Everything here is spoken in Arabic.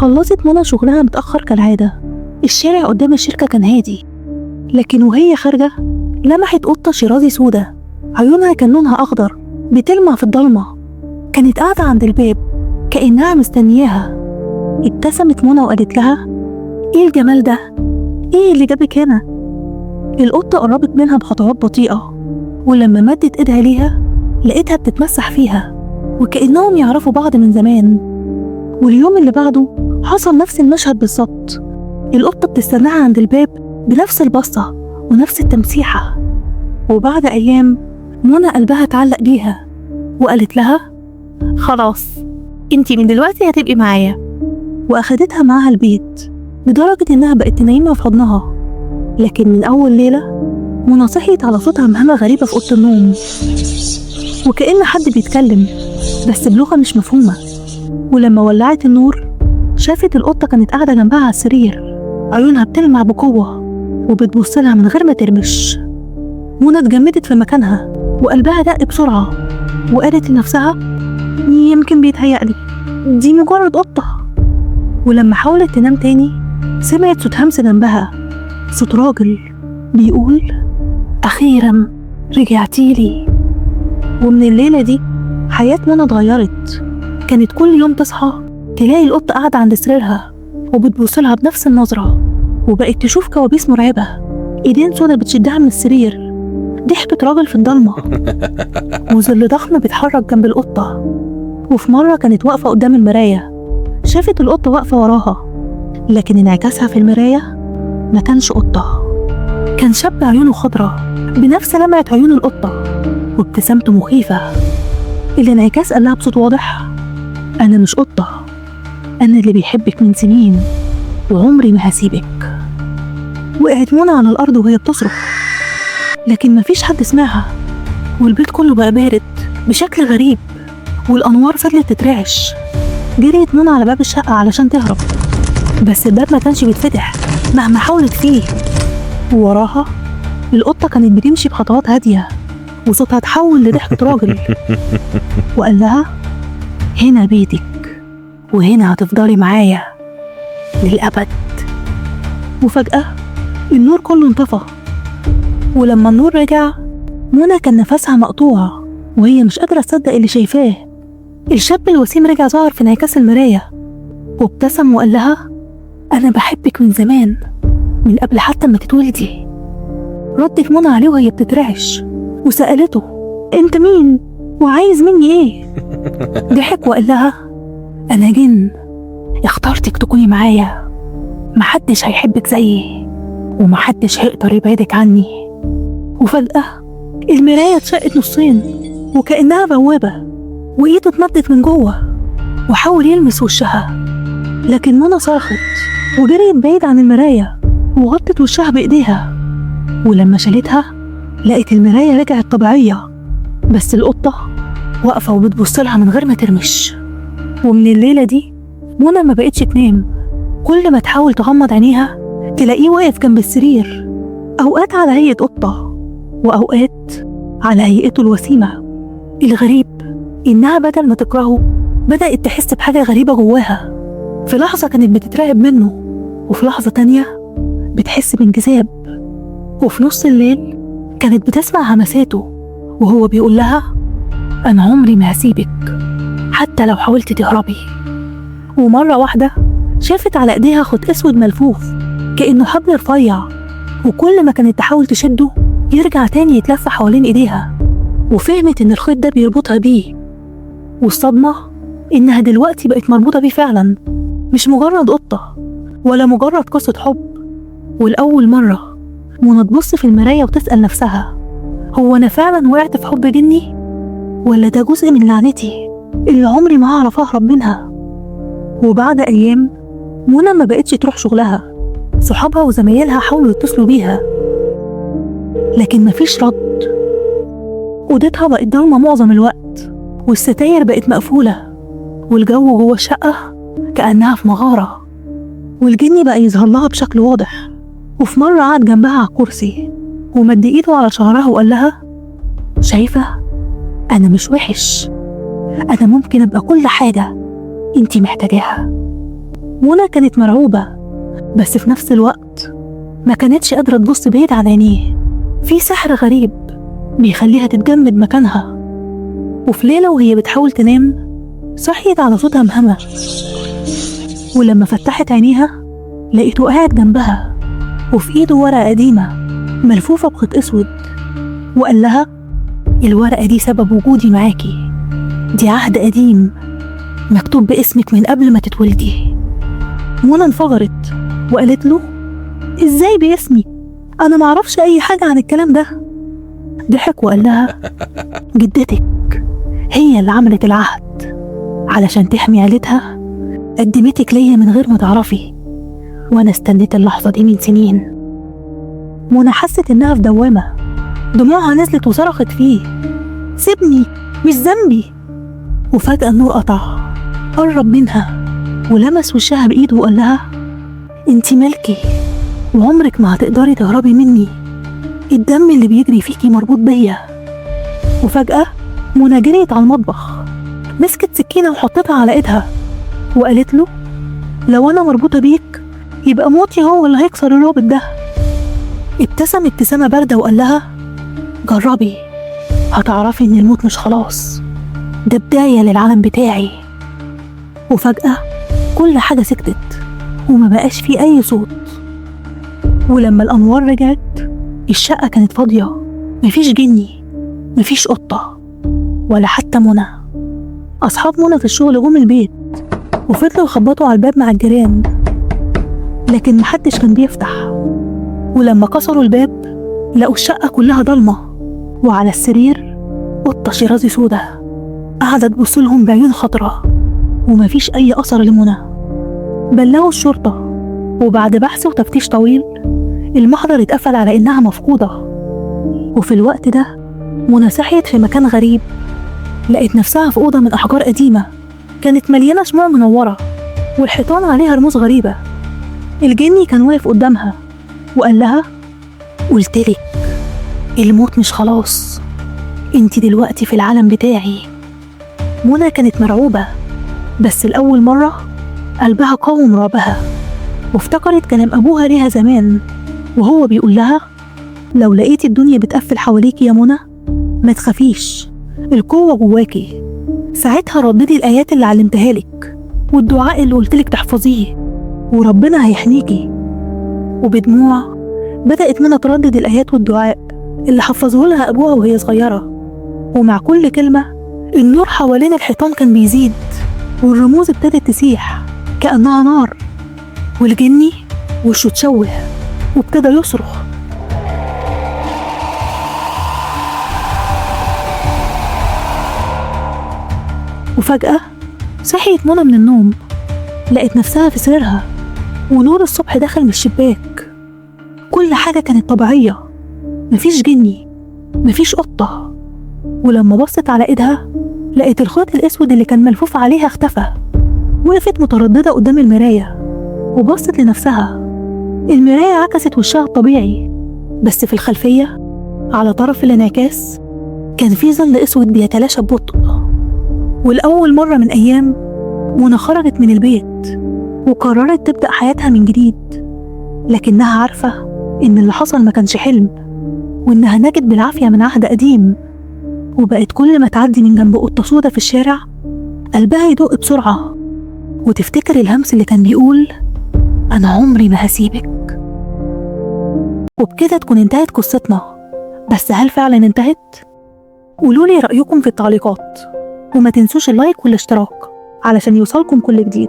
خلصت منى شغلها متأخر كالعادة. الشارع قدام الشركة كان هادي، لكن وهي خارجة لمحت قطة شيرازي سودة، عيونها كان لونها أخضر بتلمع في الضلمة. كانت قاعدة عند الباب كأنها مستنياها. ابتسمت منى وقالت لها: ايه الجمال ده؟ ايه اللي جابك هنا؟ القطة قربت منها بخطوات بطيئة، ولما مدت ايدها ليها لقيتها بتتمسح فيها وكأنهم يعرفوا بعض من زمان. واليوم اللي بعده حصل نفس المشهد بالظبط. القطة بتستناها عند الباب بنفس البصة ونفس التمسيحة. وبعد أيام منى قلبها اتعلق بيها وقالت لها: خلاص انتي من دلوقتي هتبقي معايا. وأخدتها معاها البيت لدرجة إنها بقت تنيمها في حضنها. لكن من أول ليلة منى صحيت على صوت همهمة غريبة في أوضة النوم، وكأن حد بيتكلم بس بلغة مش مفهومة. ولما ولعت النور شافت القطة كانت قاعدة جنبها على السرير، عيونها بتلمع بقوة وبتبصلها من غير ما ترمش. منى اتجمدت في مكانها وقلبها دق بسرعة، وقالت لنفسها: يمكن بيتهيألي، دي مجرد قطة. ولما حاولت تنام تاني سمعت صوت همس جنبها، صوت راجل بيقول: أخيرا رجعتيلي. ومن الليلة دي حياة منى اتغيرت. كانت كل يوم تصحى تلاقي القطة قاعدة عند سريرها وبتبصلها بنفس النظرة، وبقت تشوف كوابيس مرعبة، ايدين سودا بتشدها من السرير، ضحكة راجل في الضلمة، وظل ضخم بيتحرك جنب القطة. وفي مرة كانت واقفة قدام المراية، شافت القطة واقفة وراها، لكن انعكاسها في المراية ما كانش قطة، كان شاب عيونه خضرة بنفس لمعة عيون القطة وابتسامته مخيفة. الانعكاس قال لها بصوت واضح: أنا مش قطة، أنا اللي بيحبك من سنين وعمري ما هسيبك. وقعت منى على الأرض وهي بتصرخ، لكن مفيش حد سمعها. والبيت كله بقى بارد بشكل غريب، والأنوار فضلت تترعش. جريت منى على باب الشقة علشان تهرب، بس الباب ما كانش بيتفتح مهما حاولت فيه. ووراها القطة كانت بتمشي بخطوات هادية، وصوتها اتحول لضحكة راجل وقال لها: هنا بيتك، وهنا هتفضلي معايا للأبد. وفجأة النور كله انطفى، ولما النور رجع منى كان نفسها مقطوع وهي مش قادرة تصدق اللي شايفاه. الشاب الوسيم رجع ظهر في انعكاس المراية وابتسم وقال لها: أنا بحبك من زمان، من قبل حتى ما تتولدي. ردت منى عليه وهي بتترعش وسألته: أنت مين؟ وعايز مني إيه؟ ضحك وقال لها: أنا جن، اخترتك تكوني معايا، محدش هيحبك زيي ومحدش هيقدر يبعدك عني. وفجأة المراية اتشقت نصين وكأنها بوابة، وإيده اتمدت من جوه وحاول يلمس وشها، لكن منى صرخت وجريت بعيد عن المراية وغطت وشها بإيديها. ولما شالتها لقيت المراية رجعت طبيعية، بس القطة واقفة وبتبصلها من غير ما ترمش. ومن الليلة دي منى ما بقتش تنام، كل ما تحاول تغمض عينيها تلاقيه واقف جنب السرير، أوقات على هيئة قطة وأوقات على هيئته الوسيمة. الغريب إنها بدل ما تكرهه بدأت تحس بحاجة غريبة جواها. في لحظة كانت بتترعب منه، وفي لحظة تانية بتحس بانجذاب، وفي نص الليل كانت بتسمع همساته وهو بيقول لها: أنا عمري ما هسيبك حتى لو حاولت تهربي. ومرة واحدة شافت على ايديها خيط اسود ملفوف كأنه حبل رفيع، وكل ما كانت تحاول تشده يرجع تاني يتلف حوالين ايديها، وفهمت ان الخيط ده بيربطها بيه. والصدمة انها دلوقتي بقت مربوطة بيه فعلا، مش مجرد قطة ولا مجرد قصة حب. والأول مرة منى تبص في المراية وتسأل نفسها: هو أنا فعلا وقعت في حب جني، ولا ده جزء من لعنتي اللي عمري ما هعرف أهرب منها؟ وبعد أيام منى ما بقتش تروح شغلها، صحابها وزمايلها حاولوا يتصلوا بيها لكن مفيش رد. أوضتها بقت ضلمة معظم الوقت، والستاير بقت مقفولة، والجو جوه الشقة كأنها في مغارة. والجني بقى يظهر لها بشكل واضح. وفي مرة قعد جنبها على الكرسي ومد ايده على شعرها وقال لها: شايفة، أنا مش وحش، أنا ممكن أبقى كل حاجة انتي محتاجاها. منى كانت مرعوبة، بس في نفس الوقت ما كانتش قادرة تبص بعيد عن عينيه. في سحر غريب بيخليها تتجمد مكانها. وفي ليلة وهي بتحاول تنام صحيت على صوت همهمة، ولما فتحت عينيها لقيته قاعد جنبها وفي ايده ورقة قديمة ملفوفة بخيط اسود، وقال لها الورقة دي سبب وجودي معاكي، دي عهد قديم مكتوب باسمك من قبل ما تتولدي. منى انفجرت وقالت له ازاي باسمي؟ انا معرفش اي حاجة عن الكلام ده. ضحك وقال لها جدتك هي اللي عملت العهد علشان تحمي عيلتها، قدمتك ليا من غير ما تعرفي، وانا استنيت اللحظة دي من سنين. منى حست انها في دوامة، دموعها نزلت وصرخت فيه سيبني مش ذنبي. وفجأة النور قطع، قرب منها ولمس وشها بإيده وقال لها انتي ملكي وعمرك ما هتقدري تهربي مني، الدم اللي بيجري فيكي مربوط بيا. وفجأة منى جريت على المطبخ، مسكت سكينة وحطتها على ايدها وقالت له لو انا مربوطة بيك يبقى موتي هو اللي هيكسر الرابط ده. ابتسم ابتسامة باردة وقال لها جربي هتعرفي ان الموت مش خلاص، ده بداية للعالم بتاعي. وفجأة كل حاجة سكتت وما بقاش فيه أي صوت. ولما الأنوار رجعت الشقة كانت فاضية، مفيش جني مفيش قطة ولا حتى منى. أصحاب منى في الشغل جم البيت وفضلوا يخبطوا على الباب مع الجيران، لكن محدش كان بيفتح. ولما كسروا الباب لقوا الشقة كلها ضلمة، وعلى السرير قطة شيرازي سودا قاعدة تبصلهم بعيون خضرا، ومفيش أي أثر لمنى. بلغوا الشرطة، وبعد بحث وتفتيش طويل المحضر اتقفل على إنها مفقودة. وفي الوقت ده منى صحيت في مكان غريب، لقيت نفسها في أوضة من أحجار قديمة كانت مليانة شموع منورة والحيطان عليها رموز غريبة. الجني كان واقف قدامها وقال لها قلتلك الموت مش خلاص، انتي دلوقتي في العالم بتاعي. منى كانت مرعوبة، بس لأول مرة قلبها قاوم رعبها، وافتكرت كلام أبوها ليها زمان وهو بيقول لها لو لقيتي الدنيا بتقفل حواليكي يا منى ما تخافيش، القوة جواكي. ساعتها رددي الآيات اللي علمتها لك والدعاء اللي قلتلك تحفظيه وربنا هيحميكي. وبدموع بدأت منى تردد الآيات والدعاء اللي حفظه لها أبوها وهي صغيرة، ومع كل كلمة النور حوالين الحيطان كان بيزيد والرموز ابتدت تسيح كأنها نار، والجني وشه اتشوه وابتدى يصرخ. وفجأة صحيت منى من النوم، لقيت نفسها في سريرها ونور الصبح دخل من الشباك. كل حاجة كانت طبيعية، مفيش جني مفيش قطة. ولما بصت على ايدها لقيت الخيط الاسود اللي كان ملفوف عليها اختفى. وقفت مترددة قدام المراية وبصت لنفسها، المراية عكست وشها الطبيعي، بس في الخلفية على طرف الانعكاس كان في ظل اسود بيتلاشى ببطء. والأول مرة من أيام منى خرجت من البيت وقررت تبدأ حياتها من جديد، لكنها عارفة إن اللي حصل ما كانش حلم، وإنها نجت بالعافية من عهد قديم. وبقت كل ما تعدي من جنب قطة سودا في الشارع قلبها يدق بسرعة وتفتكر الهمس اللي كان بيقول أنا عمري ما هسيبك. وبكده تكون انتهت قصتنا، بس هل فعلا انتهت؟ قولولي رأيكم في التعليقات، وما تنسوش اللايك والاشتراك علشان يوصلكم كل جديد.